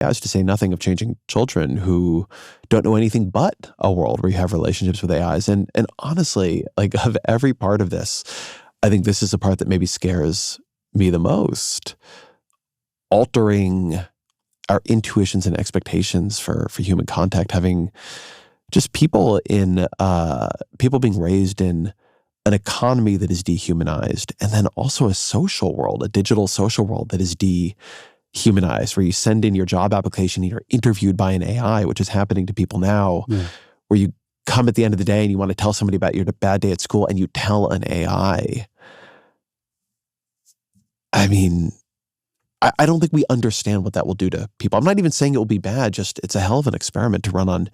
AIs, to say nothing of changing children who don't know anything but a world where you have relationships with AIs. And honestly, like, of every part of this, I think this is the part that maybe scares me the most. Altering our intuitions and expectations for human contact, having just people being raised in an economy that is dehumanized, and then also a social world, a digital social world that is dehumanized, where you send in your job application and you're interviewed by an AI, which is happening to people now, where you come at the end of the day and you want to tell somebody about your bad day at school and you tell an AI. I mean, I don't think we understand what that will do to people. I'm not even saying it will be bad, just it's a hell of an experiment to run on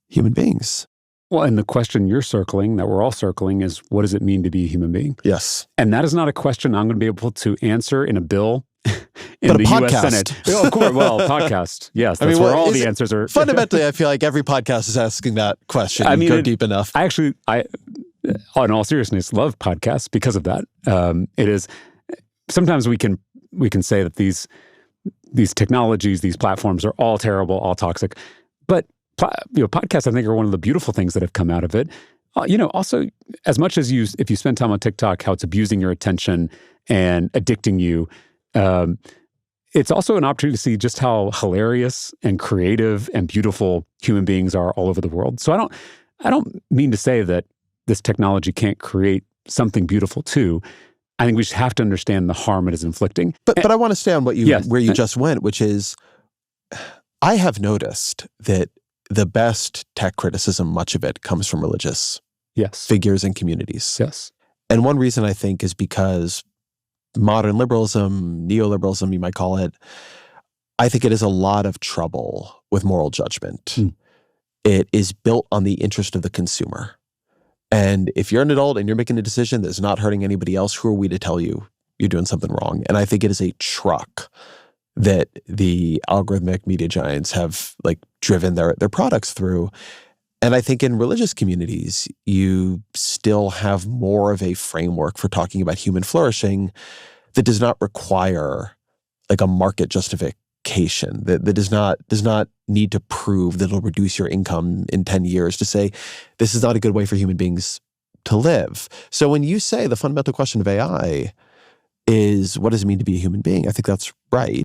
human beings. Well, and the question you're circling, that we're all circling, is what does it mean to be a human being? Yes. And that is not a question I'm going to be able to answer in a bill in but the U.S. Senate. Oh, of course. Well, podcast. Yes, that's where all the answers are. Fundamentally, I feel like every podcast is asking that question. I mean, go deep enough. I actually, in all seriousness, love podcasts because of that. It is, sometimes we can say that these technologies, these platforms are all terrible, all toxic. But podcasts, I think, are one of the beautiful things that have come out of it. Also, as much as if you spend time on TikTok, how it's abusing your attention and addicting you, it's also an opportunity to see just how hilarious and creative and beautiful human beings are all over the world. So I don't mean to say that this technology can't create something beautiful too. I think we just have to understand the harm it is inflicting. But I want to stay on where you just went, which is, I have noticed that the best tech criticism, much of it comes from religious figures and communities. Yes. And one reason, I think, is because modern liberalism, neoliberalism, you might call it, I think it has a lot of trouble with moral judgment. It is built on the interest of the consumer. And if you're an adult and you're making a decision that's not hurting anybody else, who are we to tell you you're doing something wrong? And I think it is a truck that the algorithmic media giants have driven their products through. And I think in religious communities, you still have more of a framework for talking about human flourishing that does not require a market justification, that does not need to prove that it'll reduce your income in 10 years to say this is not a good way for human beings to live. So when you say the fundamental question of AI is what does it mean to be a human being, I think that's right.